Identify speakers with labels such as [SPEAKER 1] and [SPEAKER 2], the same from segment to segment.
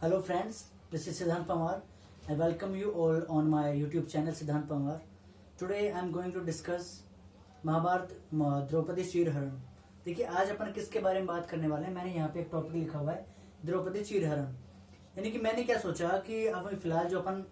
[SPEAKER 1] Hello friends, this is Siddhant Pamar. I welcome you all on my YouTube channel Siddhant Pamar. Today I am going to discuss Mahabharat Draupadi चीरहरण। देखिए आज अपन किसके बारे में बात करने वाले हैं। मैंने यहाँ पे एक टॉपिक लिखा हुआ है द्रौपदी चीरहरण। यानी कि मैंने क्या सोचा कि अब फिलहाल जो अपन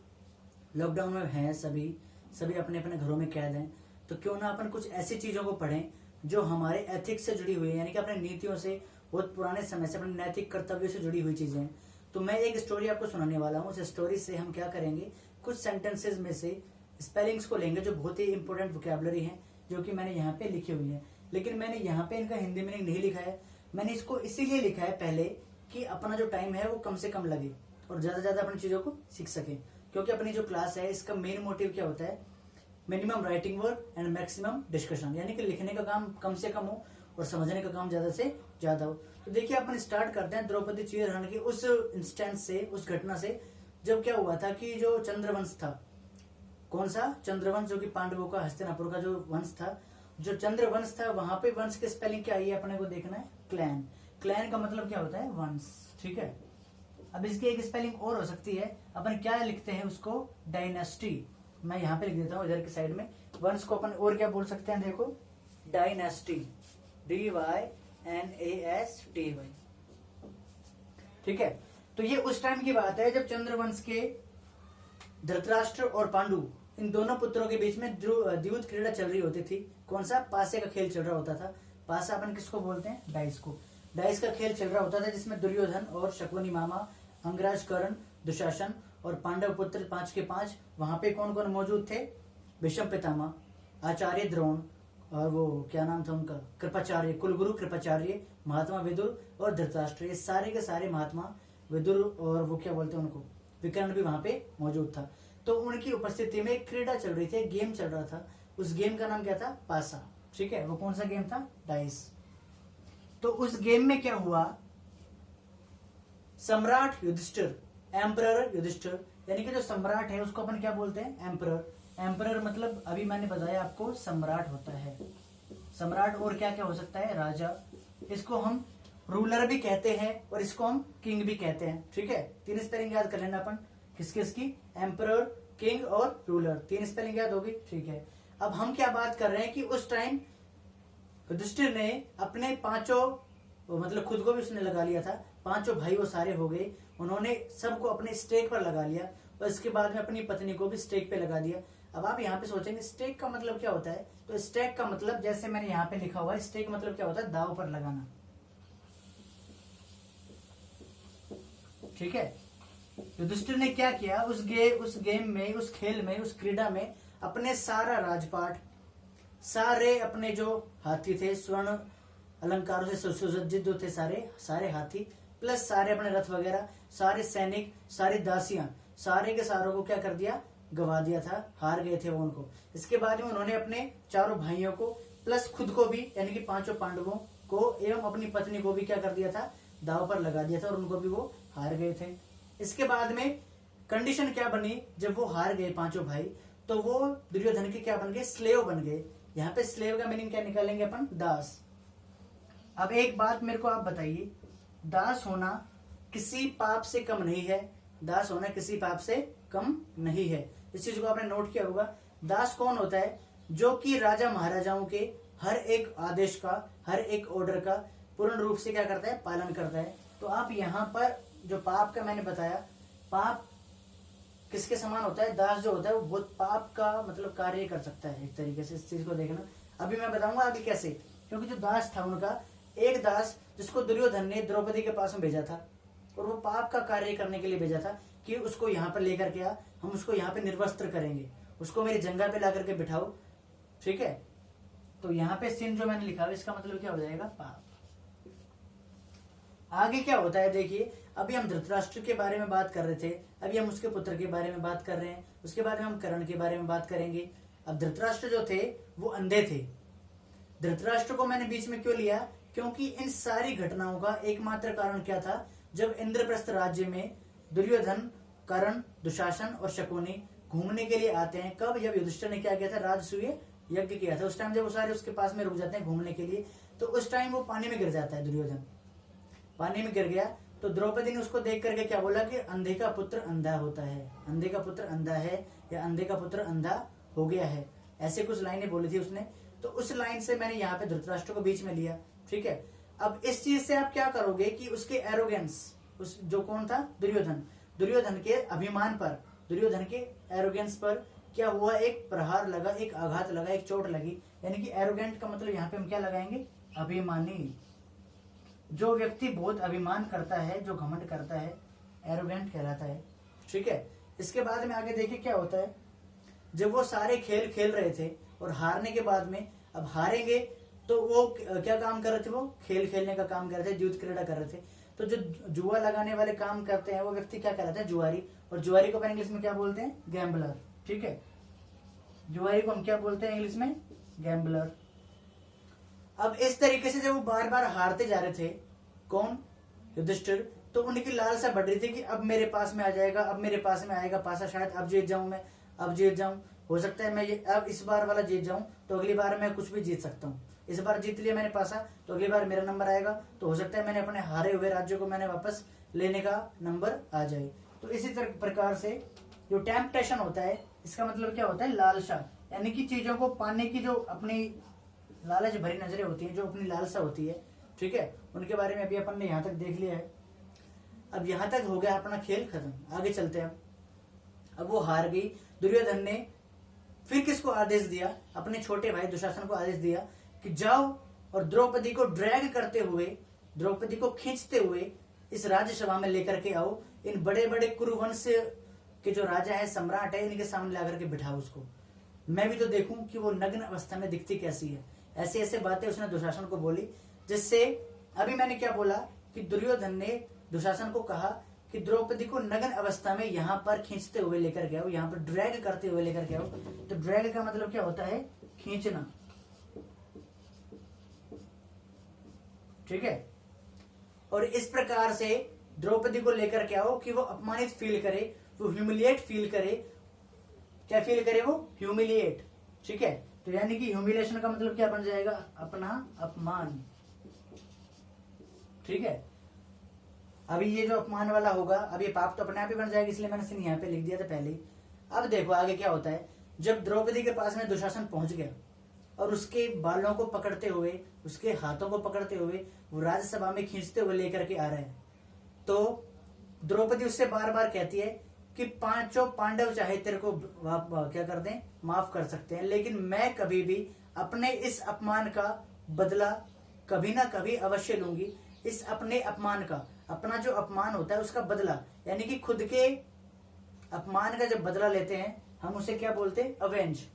[SPEAKER 1] लॉकडाउन में हैं सभी अपने अपने घरों में कैद हैं, तो क्यों ना अपन कुछ ऐसी चीजों को पढ़ें जो हमारे एथिक्स से जुड़ी हुई है, यानी कि अपने नीतियों से, बहुत पुराने समय से अपने नैतिक कर्तव्यों से जुड़ी हुई चीजें हैं। तो मैं एक स्टोरी आपको सुनाने वाला हूँ। उस स्टोरी से हम क्या करेंगे, कुछ सेंटेंसेस में से स्पेलिंग्स को लेंगे जो बहुत ही इंपॉर्टेंट वोकैबुलरी हैं, जो कि मैंने यहाँ पे लिखी हुई है। लेकिन मैंने यहाँ पे इनका हिंदी मीनिंग नहीं लिखा है। मैंने इसको इसीलिए लिखा है पहले कि अपना जो टाइम है वो कम से कम लगे और ज्यादा से ज्यादा अपनी चीजों को सीख सके। क्योंकि अपनी जो क्लास है इसका मेन मोटिव क्या होता है, minimum writing work and maximum discussion, यानी कि लिखने का काम कम से कम हो और समझने का काम ज्यादा से ज्यादा हो। तो देखिए अपन स्टार्ट करते हैं द्रौपदी चीरहरण की उस इंस्टेंस से, उस घटना से, जब क्या हुआ था कि जो चंद्रवंश था, कौन सा चंद्रवंश, जो कि पांडवों का, हस्तिनापुर का जो वंश था, जो चंद्रवंश था, वहां पे वंश की स्पेलिंग क्या आई है अपने को देखना है, क्लैन। क्लैन का मतलब क्या होता है, वंश। ठीक है, अब इसकी एक स्पेलिंग और हो सकती है, अपन क्या लिखते हैं उसको, डायनेस्टी। मैं यहाँ पे लिख देता हूँ इधर की साइड में। वंश को अपन और क्या बोल सकते हैं, देखो, डायनेस्टी, DYNASTY। ठीक है, तो ये उस टाइम की बात है जब चंद्रवंश के धृतराष्ट्र और पांडु, इन दोनों पुत्रों के बीच में द्यूत क्रीड़ा चल रही होती थी। कौन सा, पासे का खेल चल रहा होता था। पासा अपन किसको बोलते हैं, डाइस को। डाइस का खेल चल रहा होता था जिसमें दुर्योधन और शकुनी मामा, अंगराज, कर्ण, दुशासन और पांडव पुत्र 5 के 5। वहां पे कौन कौन मौजूद थे, भीष्म पितामह, आचार्य द्रोण, और वो क्या नाम था उनका, कृपाचार्य, कुलगुरु कृपाचार्य, महात्मा विदुर और धृतराष्ट्र। ये सारे के सारे महात्मा, विदुर और वो क्या बोलते हैं उनको, विकर्ण भी वहां पे मौजूद था। तो उनकी उपस्थिति में एक क्रीड़ा चल रही थी, गेम चल रहा था। उस गेम का नाम क्या था, पासा। ठीक है, वो कौन सा गेम था, डाइस। तो उस गेम में क्या हुआ, सम्राट युधिष्ठिर, एम्परर युधिष्ठिर, यानी कि जो सम्राट है उसको अपन क्या बोलते हैं, एम्परर। एम्परर मतलब अभी मैंने बताया आपको, सम्राट होता है। सम्राट और क्या क्या हो सकता है, राजा। इसको हम रूलर भी कहते हैं और इसको हम किंग भी कहते हैं। ठीक है, 3 स्पेलिंग याद कर लेना अपन, किस किस की, एम्परर, किंग और रूलर, 3 स्पेलिंग याद होगी। ठीक है, अब हम क्या बात कर रहे हैं कि उस टाइम युधिष्ठिर ने अपने 5 मतलब खुद को भी उसने लगा लिया था, 5 भाई वो सारे हो गए, उन्होंने सबको अपने स्टेक पर लगा लिया और इसके बाद में अपनी पत्नी को भी स्टेक पे लगा दिया। अब आप यहाँ पे सोचेंगे स्टेक का मतलब क्या होता है, तो स्टेक का मतलब जैसे मैंने यहाँ पे लिखा हुआ है, स्टेक मतलब क्या होता है, दाव पर लगाना। ठीक है, युधिष्ठिर ने क्या किया, उस गेम में, उस खेल में, उस क्रीड़ा में अपने सारा राजपाट, सारे अपने जो हाथी थे, स्वर्ण अलंकारों से सुसज्जित जो थे, सारे हाथी, प्लस सारे अपने रथ वगैरह, सारे सैनिक, सारी दासियां, सारे के सारों को क्या कर दिया, गवा दिया था, हार गए थे वो उनको। इसके बाद में उन्होंने अपने 4 भाइयों को प्लस खुद को भी, यानी कि 5 पांडवों को एवं अपनी पत्नी को भी क्या कर दिया था, दाव पर लगा दिया था और उनको भी वो हार गए थे। इसके बाद में कंडीशन क्या बनी, जब वो हार गए 5 भाई, तो वो दुर्योधन के क्या बन गए, स्लेव बन गए। यहाँ पे स्लेव का मीनिंग क्या निकालेंगे अपन, दास। अब एक बात मेरे को आप बताइए, दास होना किसी पाप से कम नहीं है, दास होना किसी पाप से कम नहीं है। इस चीज को आपने नोट किया होगा। दास कौन होता है, जो कि राजा महाराजाओं के हर एक आदेश का, हर एक ऑर्डर का पूर्ण रूप से क्या करता है, पालन करता है। तो आप यहाँ पर जो पाप का मैंने बताया, पाप किसके समान होता है, दास जो होता है वो बहुत पाप का मतलब कार्य कर सकता है एक तरीके से। इस चीज को देखना, अभी मैं बताऊंगा आगे कैसे। क्योंकि जो दास था उनका, एक दास जिसको दुर्योधन ने द्रौपदी के पास में भेजा था और वो पाप का कार्य करने के लिए भेजा था कि उसको यहाँ पर लेकर के आ, हम उसको यहाँ पे निर्वस्त्र करेंगे, उसको मेरी जंगा पे ला करके बिठाओ। ठीक है, तो यहाँ पे सिन जो मैंने लिखा है इसका मतलब क्या हो जाएगा, पाप। आगे क्या होता है देखिए, अभी हम धृतराष्ट्र के बारे में बात कर रहे थे, अभी हम उसके पुत्र के बारे में बात कर रहे हैं, उसके बाद में हम कर्ण के बारे में बात करेंगे। अब धृतराष्ट्र जो थे वो अंधे थे। धृतराष्ट्र को मैंने बीच में क्यों लिया, क्योंकि इन सारी घटनाओं का एकमात्र कारण क्या था, जब इंद्रप्रस्थ राज्य में दुर्योधन, कर्ण, दुशासन और शकुनी घूमने के लिए आते हैं। कब, जब युधिष्ठिर ने क्या किया था, राजसूय यज्ञ किया था। उस टाइम जब वो सारे उसके पास में रुक जाते हैं घूमने के लिए, तो उस टाइम वो पानी में गिर जाता है, दुर्योधन पानी में गिर गया तो द्रौपदी ने उसको देख करके क्या बोला कि अंधे का पुत्र अंधा होता है, अंधे का पुत्र अंधा है, या अंधे का पुत्र अंधा हो गया है, ऐसे कुछ लाइनें बोली थी उसने। तो उस लाइन से मैंने यहाँ पे धृतराष्ट्र को बीच में लिया। ठीक है, अब इस चीज से आप क्या करोगे कि उसके एरोगेंस, उस जो कौन था, दुर्योधन, दुर्योधन के अभिमान पर, दुर्योधन के एरोगेंस पर क्या हुआ, एक प्रहार लगा, एक आघात लगा, एक चोट लगी। यानी कि एरोगेंट का मतलब यहाँ पे हम क्या लगाएंगे, अभिमानी। जो व्यक्ति बहुत अभिमान करता है, जो घमंड करता है, एरोगेंट कहलाता है। ठीक है, इसके बाद में आगे देखिए क्या होता है। जब वो सारे खेल खेल रहे थे और हारने के बाद में, अब हारेंगे तो वो क्या काम कर रहे थे, वो खेल खेलने का काम कर रहे थे, युद्ध क्रीड़ा कर रहे थे। तो जो जुआ लगाने वाले काम करते हैं वो व्यक्ति क्या कहलाते हैं, जुआरी। और जुआरी को अपन इंग्लिश में क्या बोलते हैं, गैम्बलर। ठीक है, जुआरी को हम क्या बोलते हैं इंग्लिश में, गैम्बलर। अब इस तरीके से जब वो बार बार हारते जा रहे थे, कौन, युधिष्ठिर, तो उनकी लालसा बढ़ रही थी कि अब मेरे पास में आ जाएगा, अब मेरे पास में आएगा पासा, शायद अब जीत जाऊं मैं, अब जीत जाऊं, हो सकता है मैं ये अब इस बार वाला जीत जाऊं तो अगली बार मैं कुछ भी जीत सकता हूँ। इस बार जीत लिया मैंने पासा तो अगली बार मेरा नंबर आएगा, तो हो सकता है मैंने अपने हारे हुए राज्यों को मैंने वापस लेने का नंबर आ जाए। तो इसी प्रकार से जो टेम्पटेशन होता है, इसका मतलब क्या होता है, लालसा, यानी कि चीजों को पाने की जो अपनी लालच भरी नजरें होती हैं, जो अपनी लालसा होती है। ठीक है, उनके बारे में अभी अपन ने यहाँ तक देख लिया है। अब यहाँ तक हो गया अपना खेल खत्म, आगे चलते हैं। अब वो हार गई, दुर्योधन ने फिर किसको आदेश दिया, अपने छोटे भाई दुशासन को आदेश दिया कि जाओ और द्रौपदी को ड्रैग करते हुए, द्रौपदी को खींचते हुए इस राज्यसभा में लेकर के आओ, इन बड़े बड़े कुरुवंश के जो राजा है, सम्राट है, इनके सामने ला करके बिठाओ उसको, मैं भी तो देखूं कि वो नग्न अवस्था में दिखती कैसी है। ऐसे ऐसे बातें उसने दुशासन को बोली, जिससे अभी मैंने क्या बोला कि दुर्योधन ने दुशासन को कहा कि द्रौपदी को नग्न अवस्था में यहाँ पर खींचते हुए लेकर के आओ, यहाँ पर ड्रैग करते हुए लेकर के आओ। तो ड्रैग का मतलब क्या होता है, खींचना। ठीक है, और इस प्रकार से द्रौपदी को लेकर के आओ कि वो अपमानित फील करे, वो ह्यूमिलिएट फील करे। क्या फील करे, वो ह्यूमिलिएट। ठीक है, तो यानी कि ह्यूमिलेशन का मतलब क्या बन जाएगा, अपना अपमान। ठीक है, अभी ये जो अपमान वाला होगा, अब ये पाप तो अपने आप ही बन जाएगा, इसलिए मैंने सिर्फ यहाँ पे लिख दिया था पहले ही। अब देखो आगे क्या होता है। जब द्रौपदी के पास में दुशासन पहुंच गया और उसके बालों को पकड़ते हुए, उसके हाथों को पकड़ते हुए वो राज्यसभा में खींचते हुए लेकर के आ रहे हैं, तो द्रौपदी उससे बार बार कहती है कि पांचों पांडव चाहे तेरे को क्या कर दें, माफ कर सकते हैं, लेकिन मैं कभी भी अपने इस अपमान का बदला कभी ना कभी अवश्य लूंगी। इस अपने अपमान का, अपना जो अपमान होता है उसका बदला, यानी कि खुद के अपमान का जब बदला लेते हैं हम उसे क्या बोलते हैं, अवेंज।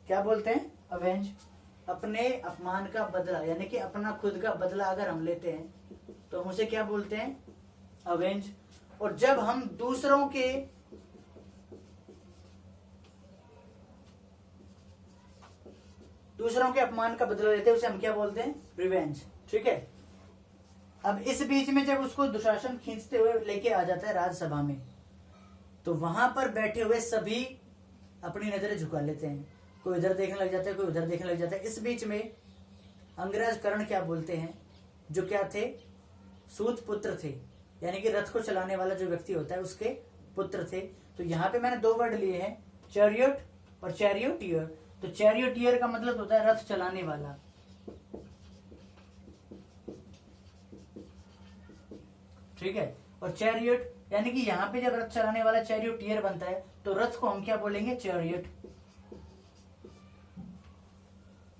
[SPEAKER 1] क्या बोलते हैं, अवेंज। अपने अपमान का बदला, यानी कि अपना खुद का बदला अगर हम लेते हैं तो हम उसे क्या बोलते हैं, अवेंज। और जब हम दूसरों के अपमान का बदला लेते हैं उसे हम क्या बोलते हैं, रिवेंज। ठीक है, अब इस बीच में जब उसको दुशासन खींचते हुए लेके आ जाता है राज्यसभा में, तो वहां पर बैठे हुए सभी अपनी नजरें झुका लेते हैं, कोई इधर देखने लग जाता है, कोई उधर देखने लग जाता है। इस बीच में अंगराज कर्ण क्या बोलते हैं, जो क्या थे, सूत पुत्र थे, यानी कि रथ को चलाने वाला जो व्यक्ति होता है उसके पुत्र थे। तो यहाँ पे मैंने दो वर्ड लिए हैं, चैरियट और चैरियोटियर। तो चैरियोटियर का मतलब होता है रथ चलाने वाला। ठीक है, और चैरियट यानी कि यहाँ पे जब रथ चलाने वाला चैरियोटियर बनता है तो रथ को हम क्या बोलेंगे, चैरियट।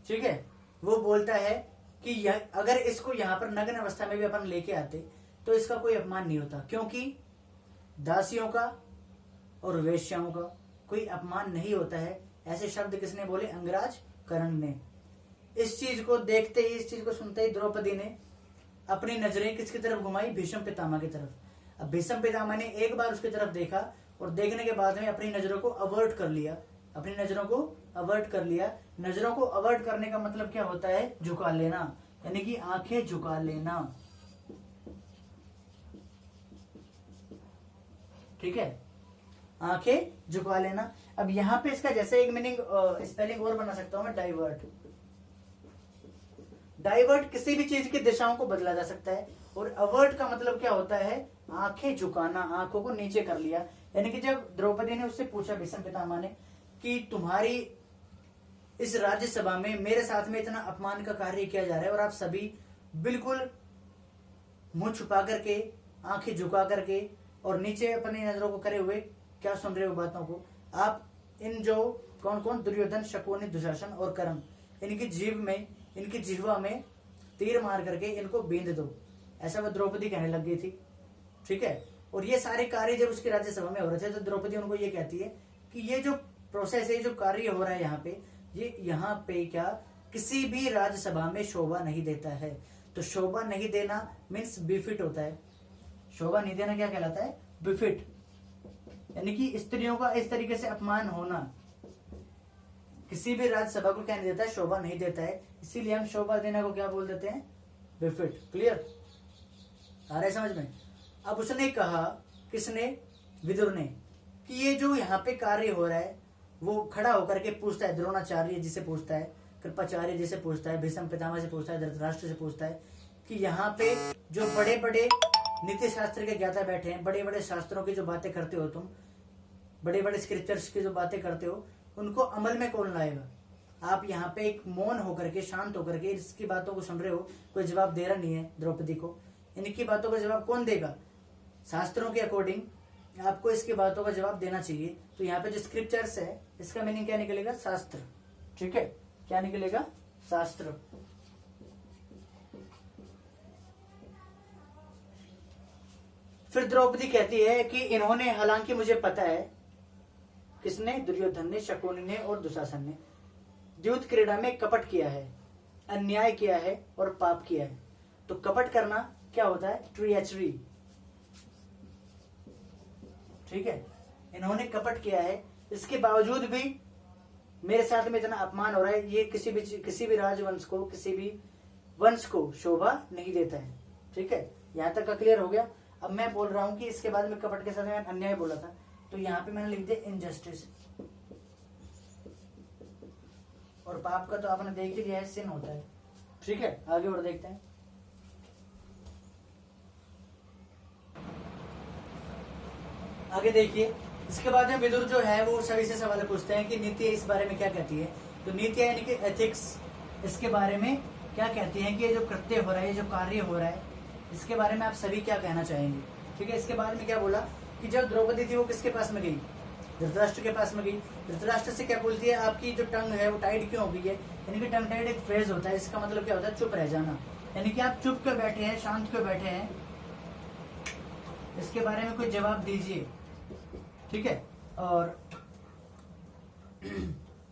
[SPEAKER 1] ठीक है, वो बोलता है कि अगर इसको यहाँ पर नग्न अवस्था में भी अपन लेके आते तो इसका कोई अपमान नहीं होता, क्योंकि दासियों का और वेश्याओं का कोई अपमान नहीं होता है। ऐसे शब्द किसने बोले, अंगराज कर्ण ने। इस चीज को देखते ही, इस चीज को सुनते ही द्रौपदी ने अपनी नजरें किसकी तरफ घुमाई, भीष्म पितामह की तरफ। अब भीष्म पितामह ने एक बार उसकी तरफ देखा और देखने के बाद में अपनी नजरों को अवर्ट कर लिया, अपनी नजरों को अवर्ट कर लिया। नजरों को अवर्ट करने का मतलब क्या होता है, झुका लेना, यानी कि आंखें झुका लेना। ठीक है, आंखें झुका लेना। अब यहां पे इसका जैसे एक मीनिंग स्पेलिंग और बना सकता हूं मैं, डाइवर्ट। डाइवर्ट किसी भी चीज की दिशाओं को बदला जा सकता है। और अवर्ट का मतलब क्या होता है, आंखें झुकाना, आंखों को नीचे कर लिया। यानी कि जब द्रौपदी ने उससे पूछा भीष्म पितामह ने कि तुम्हारी इस राज्यसभा में मेरे साथ में इतना अपमान का कार्य किया जा रहा है और आप सभी बिल्कुल मुंह छुपा करके, आंखें झुका करके और नीचे अपनी नजरों को करे हुए क्या सुन रहे हो बातों को, आप इन जो कौन कौन, दुर्योधन, शकुनी, दुशासन और कर्ण, इनकी जीभ में, इनकी जिह्वा में तीर मार करके इनको बींध दो, ऐसा वह द्रौपदी कहने लग गई थी। ठीक है। और ये सारे कार्य जब उसकी राज्यसभा में हो रहे थे तो द्रौपदी उनको ये कहती है कि ये जो प्रोसेस है, जो कार्य हो रहा है यहाँ पे, ये यहाँ पे क्या किसी भी राज्यसभा में शोभा नहीं देता है। तो शोभा नहीं देना मीन्स बिफिट होता है। शोभा नहीं देना क्या कहलाता है, बिफिट, यानी कि स्त्रियों का इस तरीके से अपमान होना किसी भी राज्यसभा को क्या नहीं देता है, शोभा नहीं देता है। इसीलिए हम शोभा देना को क्या बोल देते हैं, बिफिट। क्लियर आ रहा है समझ में। अब उसने कहा, किसने, विदुर ने, कि ये जो यहाँ पे कार्य हो रहा है, वो खड़ा होकर के पूछता है, द्रोणाचार्य जी से पूछता है, कृपाचार्य जी से पूछता है, भीष्म पितामह से पूछता है, धृतराष्ट्र से पूछता है कि यहाँ पे जो बड़े बड़े नीति शास्त्र के ज्ञाता बैठे हैं, बड़े बड़े शास्त्रों की जो बातें करते हो तुम, बड़े बड़े स्क्रिप्चर्स की जो बातें करते हो, उनको अमल में कौन लाएगा। आप यहाँ पे एक मौन होकर के, शांत होकर के इसकी बातों को सुन रहे हो, कोई जवाब दे रहा नहीं है द्रौपदी को। इनकी बातों का जवाब कौन देगा, शास्त्रों के अकॉर्डिंग आपको इसकी बातों का जवाब देना चाहिए। तो यहाँ पे जो स्क्रिप्चर्स है, इसका मीनिंग क्या निकलेगा, शास्त्र। ठीक है, क्या निकलेगा, शास्त्र। फिर द्रौपदी कहती है कि इन्होंने, हालांकि मुझे पता है, किसने, दुर्योधन ने, शकुनी ने और दुशासन ने द्यूत क्रीड़ा में कपट किया है, अन्याय किया है और पाप किया है। तो कपट करना क्या होता है, ट्रिएचरी। ठीक है, इन्होंने कपट किया है, इसके बावजूद भी मेरे साथ में इतना अपमान हो रहा है, ये किसी भी राजवंश को, किसी भी वंश को शोभा नहीं देता है। ठीक है, यहां तक का क्लियर हो गया। अब मैं बोल रहा हूं कि इसके बाद में कपट के साथ में अन्याय बोला था, तो यहाँ पे मैंने लिख दिया इनजस्टिस, और पाप का तो आपने देख ही लिया है, सिन होता है। ठीक है, आगे और देखते हैं। आगे देखिए, इसके बाद में विदुर जो है वो सभी से सवाल पूछते हैं कि नीति इस बारे में क्या कहती है। तो नीति यानी कि एथिक्स, इसके बारे में क्या कहती है कि ये जो कृत्य हो रहा है, ये जो कार्य हो रहा है, इसके बारे में आप सभी क्या कहना चाहेंगे। ठीक है, इसके बाद में क्या बोला कि जब द्रौपदी थी वो किसके पास में गई, धृतराष्ट्र के पास में गई। धृतराष्ट्र से क्या बोलती है, आपकी जो टंग है वो टाइट क्यों हो गई है। यानी कि टंग टाइट एक फ्रेज होता है, इसका मतलब क्या होता है, चुप रह जाना। यानी कि आप चुप क्यों बैठे हैं, शांत क्यों बैठे हैं, इसके बारे में कोई जवाब दीजिए। ठीक है, और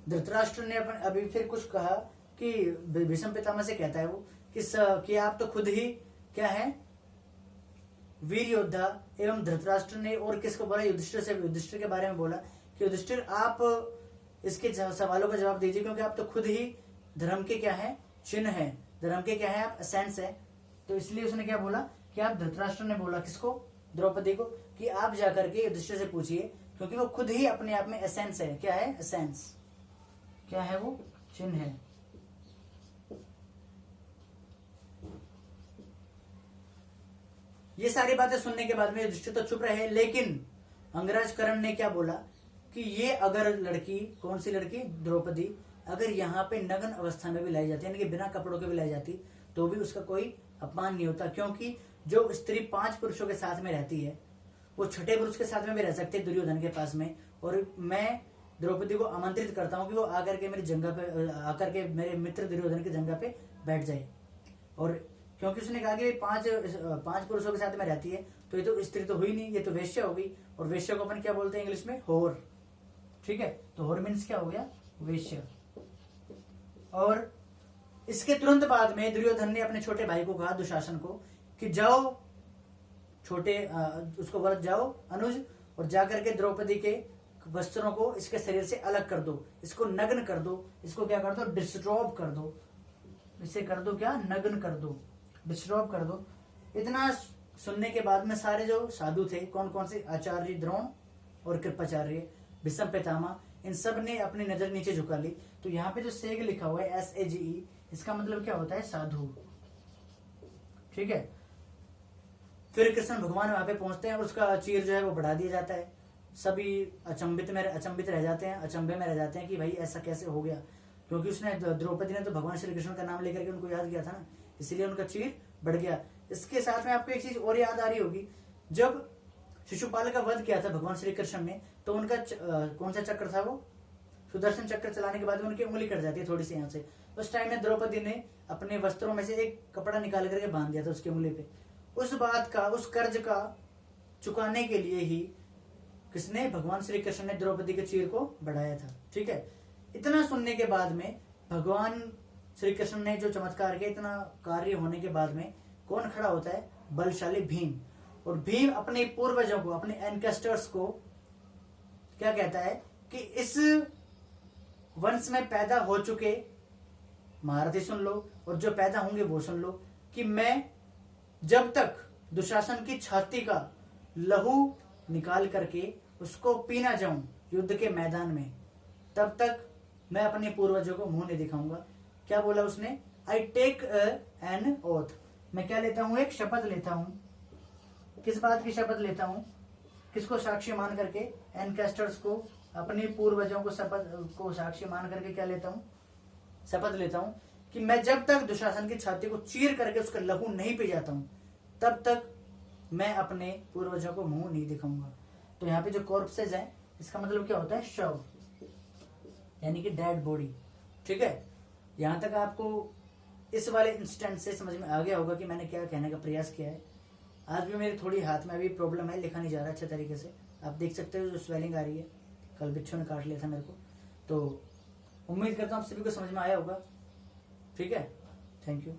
[SPEAKER 1] धृतराष्ट्र ने अभी फिर कुछ कहा कि भीष्म पितामह से कहता है वो कि आप तो खुद ही क्या है, वीर योद्धा। एवं धृतराष्ट्र ने और किसको बोला, युधिष्ठिर से, युधिष्ठिर के बारे में बोला कि युधिष्ठिर आप इसके सवालों का जवाब दीजिए, क्योंकि आप तो खुद ही धर्म के क्या है, चिन्ह है, धर्म के क्या है, आप एसेंस है। तो इसलिए उसने क्या बोला कि आप, धृतराष्ट्र ने बोला किसको, द्रौपदी को, कि आप जाकर के युधिष्ठिर से पूछिए, क्योंकि वो खुद ही अपने आप में एसेंस है। क्या है, एसेंस क्या है, वो चिन्ह है। ये सारी बातें सुनने के बाद में युधिष्ठिर तो चुप रहे, लेकिन अंगराज कर्ण ने क्या बोला कि ये अगर लड़की, कौन सी लड़की, द्रौपदी, अगर यहाँ पे नग्न अवस्था में भी लाई जाती, यानी कि बिना कपड़ों के भी लाई जाती, तो भी उसका कोई अपमान नहीं होता, क्योंकि जो स्त्री 5 पुरुषों के साथ में रहती है, वो छठे पुरुष के साथ में भी रह सकते हैं, दुर्योधन के पास में। और मैं द्रौपदी को आमंत्रित करता हूँ कि वो आकर के मेरी जंगा पे, आकर के मेरे मित्र दुर्योधन की जंगा पे बैठ जाए। और क्योंकि उसने कहा कि 5 पुरुषों के साथ में रहती है, तो ये तो स्त्री तो हुई नहीं, ये तो वेश्या हो गई। और वेश्या को अपन क्या बोलते हैं इंग्लिश में, होर। ठीक है, तो होर मीन्स क्या हो गया, वेश्या। और इसके तुरंत बाद में दुर्योधन ने अपने छोटे भाई को कहा, दुशासन को, कि जाओ छोटे, उसको बोला जाओ अनुज, और जाकर के द्रौपदी के वस्त्रों को इसके शरीर से अलग कर दो, इसको नग्न कर दो, इसको क्या कर दो, डिस्टर्ब कर दो, इसे कर दो क्या, नग्न कर दो, डिस्टर्ब कर दो। इतना सुनने के बाद में सारे जो साधु थे, कौन कौन से, आचार्य द्रोण और कृपाचार्य, भीष्म पितामह, इन सब ने अपनी नजर नीचे झुका ली। तो यहाँ पे जो सेग लिखा हुआ है, SAGE, इसका मतलब क्या होता है, साधु। ठीक है, फिर कृष्ण भगवान वहां पे पहुंचते हैं और उसका चीर जो है वो बढ़ा दिया जाता है। सभी अचंभित रह जाते हैं, अचंभे में रह जाते हैं कि भाई ऐसा कैसे हो गया, क्योंकि उसने द्रौपदी ने तो भगवान श्री कृष्ण का नाम लेकर के उनको याद किया था ना, इसलिए उनका चीर बढ़ गया। इसके साथ में आपको एक चीज और याद आ रही होगी, जब शिशुपाल का वध किया था भगवान श्री कृष्ण ने, तो उनका कौन सा चक्र था, वो सुदर्शन चक्र चलाने के बाद उनकी उंगली कट जाती है थोड़ी सी यहाँ से। उस टाइम में द्रौपदी ने अपने वस्त्रों में से एक कपड़ा निकाल करके बांध दिया था उसकी उंगली पे। उस बात का, उस कर्ज का चुकाने के लिए ही किसने, भगवान श्री कृष्ण ने द्रौपदी के चीर को बढ़ाया था। ठीक है, इतना सुनने के बाद में भगवान श्री कृष्ण ने जो चमत्कार किया, इतना कार्य होने के बाद में कौन खड़ा होता है, बलशाली भीम। और भीम अपने पूर्वजों को, अपने एंकेस्टर्स को क्या कहता है कि इस वंश में पैदा हो चुके महारथी सुन लो, और जो पैदा होंगे वो सुन लो, कि मैं जब तक दुशासन की छाती का लहू निकाल करके उसको पीना जाऊं युद्ध के मैदान में, तब तक मैं अपने पूर्वजों को मुंह नहीं दिखाऊंगा। क्या बोला उसने, आई टेक एन ओथ, मैं क्या लेता हूं, एक शपथ लेता हूं। किस बात की शपथ लेता हूं, किसको साक्षी मान करके, एनकेस्टर्स को, अपने पूर्वजों को साक्षी मान करके क्या लेता हूं, शपथ लेता हूं कि मैं जब तक दुशासन की छाती को चीर करके उसका लहू नहीं पी जाता हूं, तब तक मैं अपने पूर्वजों को मुंह नहीं दिखाऊंगा। तो यहाँ पे जो कॉर्पसेज है, इसका मतलब क्या होता है, शव, यानी कि डेड बॉडी। ठीक है, यहां तक आपको इस वाले इंस्टेंट से समझ में आ गया होगा कि मैंने क्या कहने का प्रयास किया है। आज भी मेरी थोड़ी हाथ में अभी प्रॉब्लम है, लिखा नहीं जा रहा अच्छे तरीके से, आप देख सकते हो जो स्वेलिंग आ रही है, कल बिच्छू ने काट लिया था मेरे को। तो उम्मीद करता हूँ आप सभी को समझ में आया होगा। ठीक है, थैंक यू।